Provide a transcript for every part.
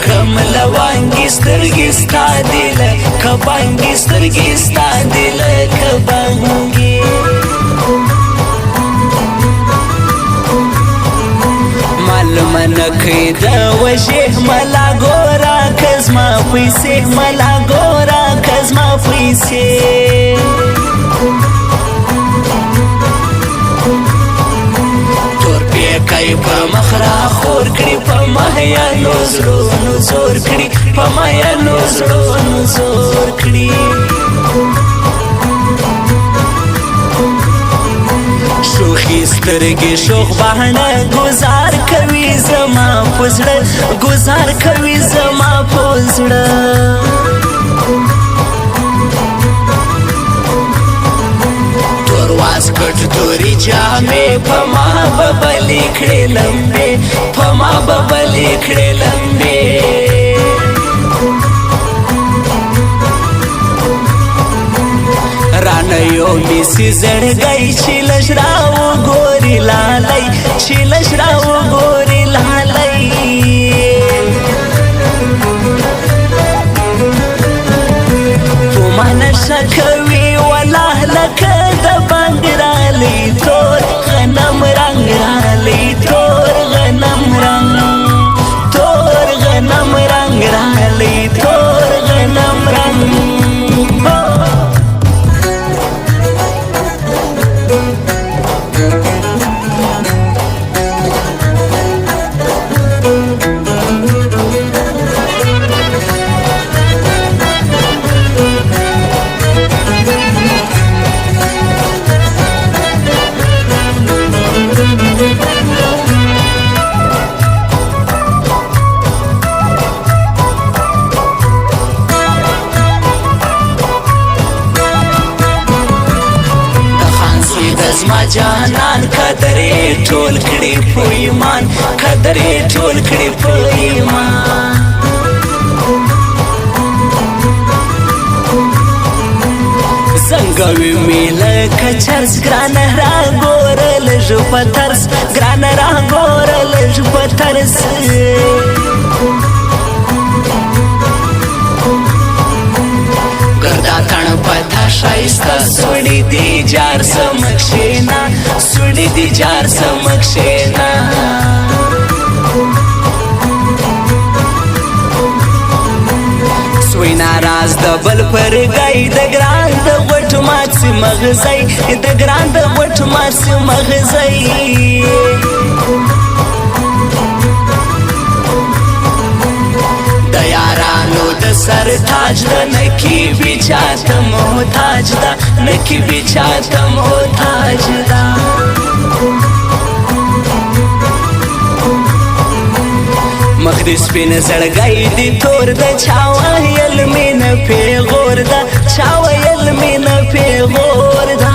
کړم لوانګي سترګې ستا دي لکه بانګي سترګې ستا دي لکه بانګي معلومه نه کوي د وژې ملا ګوره که زما پیسې ملا ګوره که زما پیسې کای په مخ را خور کړي په ماهیانو زړونو زور کړي په ماهیانو زړونو زور کړي شوخي سترګې شوخ بهانه ګزار کوي زما په زړه ګزار کوي زما په زړه واسکټ توري جامې په ما ببلې کړې لمبې په ما ببلې کړې لمبې رانه یو میسي زړګی چې لږ راوګوري لالی چې لږ راوګوري لالی په ما نشه کوي والله لکه د بانګ رالی تور غنم رنګ رالی تور غنم رنګ تور غنم رنګ رالی تور غنم رنګ زما جانان قدرې ټول کړي په ایمان قدرې ټول کړي په ایمان څنګه وي مې لکه چرس ګرانه راګوره لږ په ترس ګرانه راګوره لږ په ترس ګردا کڼ پتا شایسته سوړي دي جار سمکشینا سوړي دي جار سمکشینا سوی ناراض د بل پر گئی د ګران د غټ ماکس مغزي د ګران د غټ ماکس مغزي سر تاج دا نکی بیچاتا محتاج دا نکی بیچاتا محتاج دا مخ دی سپین زړګی دی تور دا چاوا یل مین پیغور دا چاوا یل مین پیغور دا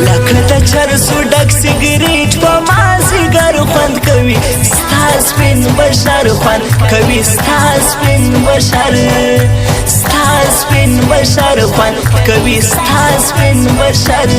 لکه د چرسو ډک سیګریټ په ما سیګار خوند کوي ستا سپین بشر خوند کوي ستا سپین بشر ستا سپین بشر خوند کوي ستا سپین بشر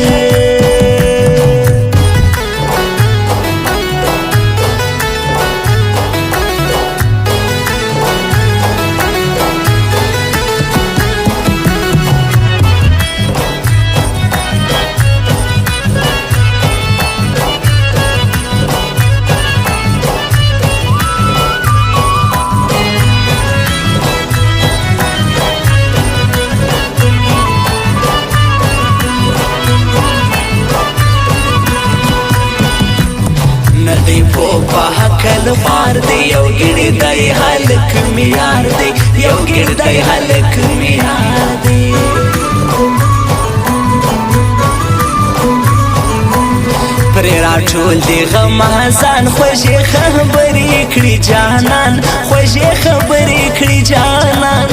کل مار دی یو ګړی دی هلک میار دی یو ګړی دی هلک میار دی پر راټول دی غم حسن خوږې خبرې کړي جانان خوږې خبرې کړي جانان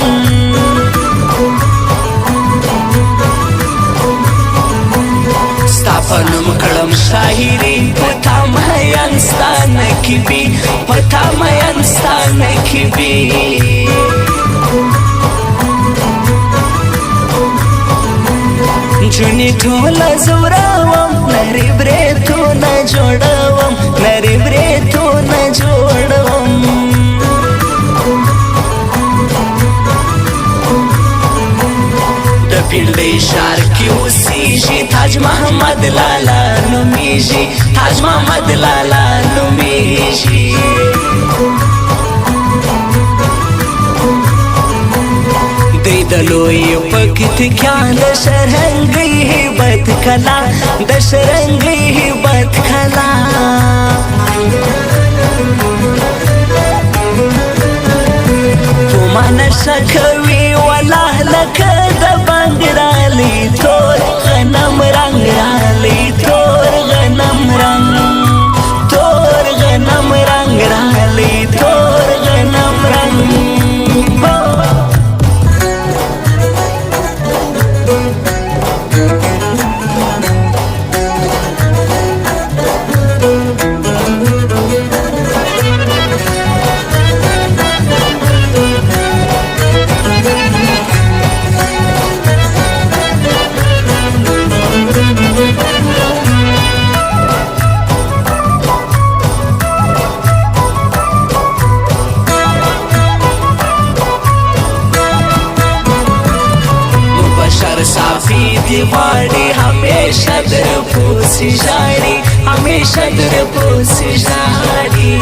ظاهري پتا مهیان ستانه کی بی پتا مهیان ستانه کی بی جونی ټوله زوراوم نری بریتونه جوړوم نری بریتونه جوړوم د پیړۍ ښار کې اوسېږي تاج محمد لالا نومیږي تاج محمد لالا نومیږي دی د لوی پکتیکا د شرنګۍ هیبت کلا د شرنګۍ هیبت کلا په ما نشه کوي والله لکه د بنګ رالی تور غنم رنګ رالی تور غنم رنګ تور غنم رنګ رالی تور غنم رنګ صافی دی غواړي همیشه در پوسې ژاړي همیشه در پوسې ژاړي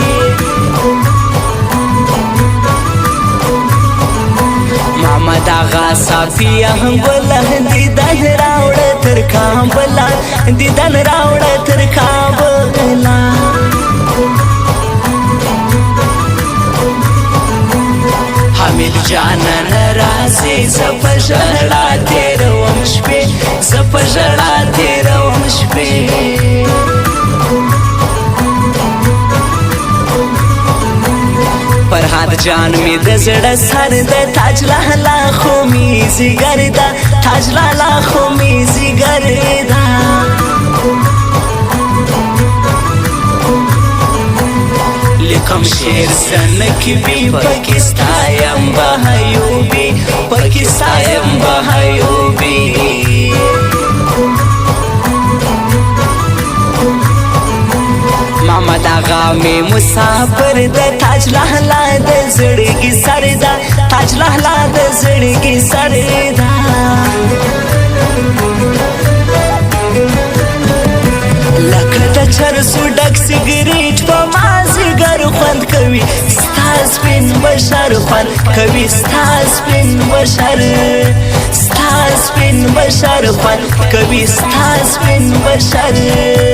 محمد آغا صافی هم بله دیدن راوړه تر کابله دیدن راوړه تر کابله حمیل جانان رازی زپا ژړا تیروم شپې زپا ژړا تیروم شپې فرهاد جان می د زړه سر د تاج لالا خو می زیګر دا تاج لالا خو می زیګر دا لیکم شیر سنکی بی پاکستایم بهایوبی پاکستایم بهایوبی محمد آغا می مسافر د تاج لالا د زړګي سر دا تاج لالا د زړګي سر دا لکه د چرسو ډک سیګریټ په مازیګر خوند کوي ستا سپین بشر خوند کوي ستا سپین بشر ستا سپین بشر خوند کوي ستا سپین بشر